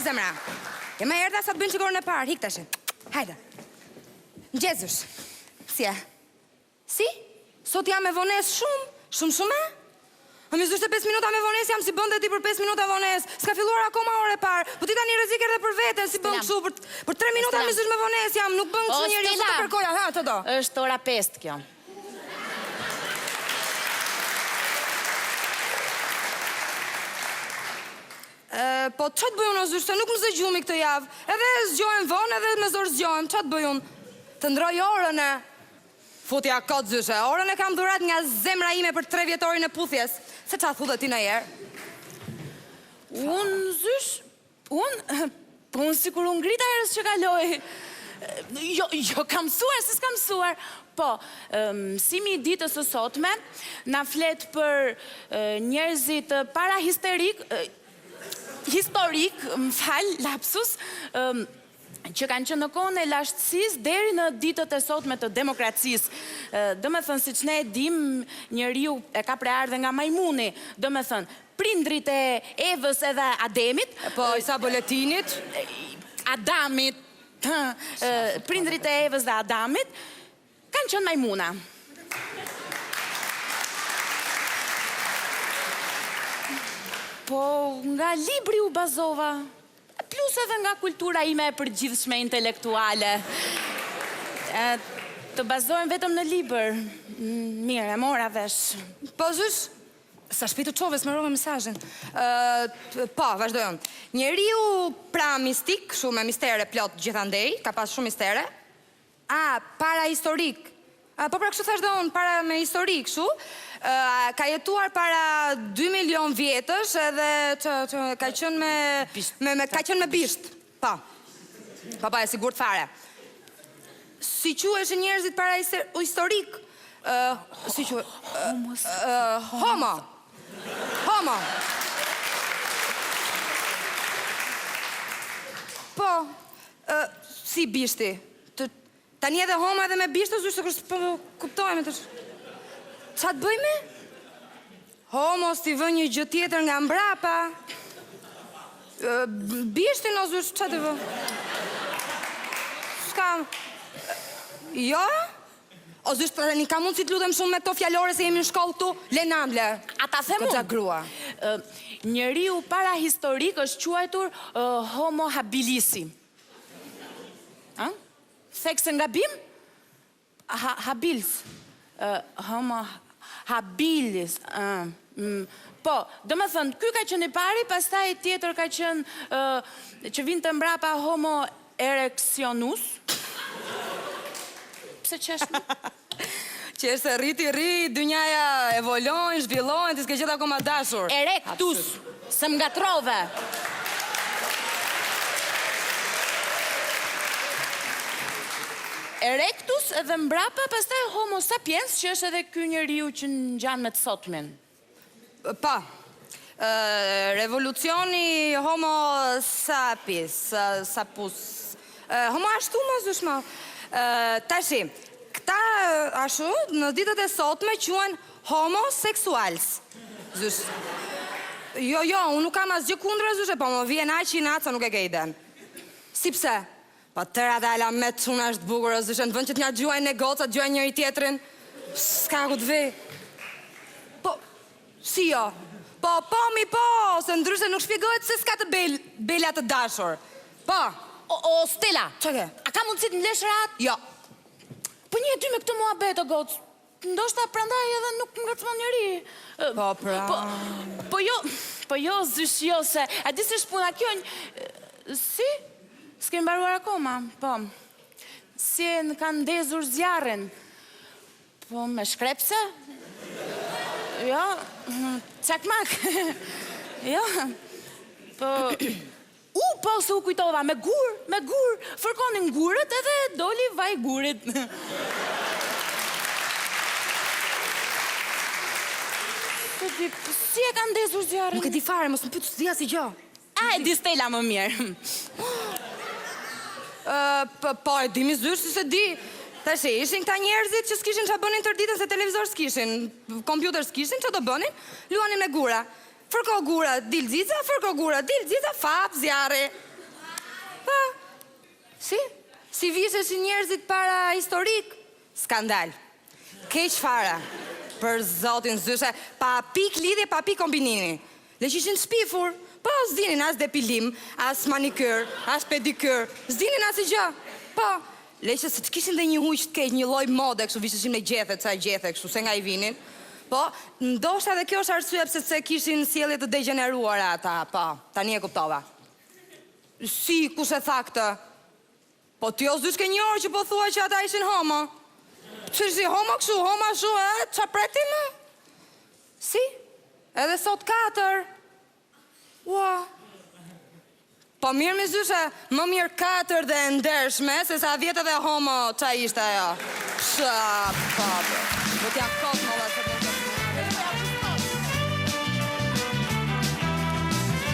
zemra. E me erdha sa të bëjnë qikore në parë, hik tash. Hajde. Ngjezush. Si e? Si? Sot jam me vones shumë e? A mi zushte 5 minuta me vones, jam si bënde ti për 5 minuta vones. S'ka filluar akoma ore parë. Po ti tani rrezik edhe për veten, si bën kështu për 3 minuta mi zush me vones jam, nuk bën kështu njëri, s'u të kërkoja, ha, të do. Është ora 5 kjo. Po që të bëjun o zush, se nuk më zë gjumi këtë javë. Edhe zgjohem vonë, edhe me zorë zgjohem, që të bëjun? Të ndroj orën e... Futja kotë zyshe, orën e kam dhurat nga zemra ime për 3 vjetorin e puthjes. Se qa thu dhe ti në jerë? Unë, zysh, unë sikur unë ngrita herës që kaloj. Jo, kam mësuar, se s'kam mësuar. Po, mësimi i ditës së sotme, na flet për njerëzit para historik, më fal, lapsus, që kanë qenë në kohën e lashtësisë deri në ditët e sotme të demokracisë. Do me thënë, si që ne e dim, njeriu e ka preardhë nga majmuni. Do me thënë, prindrit e Evës edhe Ademit. Po, isa boletinit? Adamit. Prindrit e Evës dhe Adamit kanë qenë majmuna. Po, nga libri u bazova. Plus edhe nga kultura ime e përgjithshme intelektuale. Të bazohem vetëm në liber. Mire, mora vesh. Po, zysh, sa shpitu qove, s'më rove mesazhin. Po, vazhdojmë. Njeriu pra mistik, shumë me mistere plot gjithandej, ka pas shumë mistere. Para historik. Po pra kështu thash dhe unë, para me historik, shu. Ka jetuar para 2 milion vjetësh edhe ka qenë me bisht. Pa e sigurt fare. Si quheshin njerëzit para historik? Si quhe? Homo. Po, si bishti? Tani edhe homo edhe me bishtë, zushtë të kështë po kuptojme të qa të bëjme? Homo s'ti vë një gjë tjetër nga mbrapa. Bishtin o zushtë, qa të vë? S'kam... Jo? O zushtë, të një ka mundë si të lutem shumë me to fjallore se jemi në shkollë këtu, le namle. Ata themun. Këtë grua. Njeriu para historik është quajtur homo habilisi. Thekse nga bim? Habilis. Homo habilis. Po, do me thënë, ky ka qenë i pari, pastaj tjetër ka qenë që vinë të mbrapa homo erectionus. Pse qeshme? Që është rri, dynjaja evolojnë, zhvillojnë, ti s'ke gjitha akoma dashur. Erectus, se m'gatrove. Erectus edhe mbrapa, pastaj homo sapiens, që është edhe ky njeriu që ngjan me të sotmen. Pa, revolucioni homo sapus. Homo ashtu më zushma. Tashi, këta ashtu në ditët e sotme quhen homoseksuals. Zush. Jo, unë nuk kam asgjë kundër zushe, po më vjen aq i naca nuk e ke iden. Si pse? Po tëra dhe ala me të shumë është bukur, zëshën të vënd që t'nja gjuaj në goca, gjuaj njëri tjetrin. S'ka ku të vi. Po, si jo? Po, se ndryshe nuk shpjegohet se s'ka të belja të dashur. Po. O, Stella. Qa ke? A ka mundësit në lesh rat? Jo. Po një e ty me këtë mua betë, gocë. Ndoshta prandaj edhe nuk më ngacmon njëri. Po, pra. Po jo, zysh jo, se... A di se shpuna kjo Si? S'ke mbaruar akoma, po. Si e në kanë ndezur zjarën. Po, me shkrepse? Jo, cakmak. Jo. Po, po, se u kujtova, me gur. Fërkonin gurët edhe doli vaj gurit. Si e kanë ndezur zjarën? Nuk e di fare, mos më pytë s'dia si gjo. E di Stella më mirë. Po, e di mi zysh, si se di. Tashi, ishin këta njerëzit që s'kishin që bënin tër ditën se televizor s'kishin, kompjuter s'kishin, që do bënin, luanin me gura. Fërko gura, dil zica, fërko gura, dil zica, fap, zjarri. Si? Si vishe si njerëzit para historik? Skandal. Keq fare. Për zotin zyshe, pa pik lidhje, pa pik kombinimi. Le që ishin spifur, po s'dinin as depilim, as manikyr, as pedikyr, s'dinin as i gjë. Po, le që se të kishin dhe një huq të keq, një lloj mode, kështu visheshim në gjethet, sa gjethet, kështu se nga i vinin. Po, ndoshta edhe kjo është arsye pse se kishin sjellje të degeneruara ata, po, tani e kuptova. Si, kush e tha këtë? Po ti o zysh ke një orë që po thua që ata ishin homo. Që si homo këshu, homo shu, qa pretim? Si? Edhe sot 4. Ua. Po mirë me zyshe, më mirë 4 dhe ndershme, se sa vjetë dhe homo qa ishte ajo. Psha, papë. Do t'ja kot më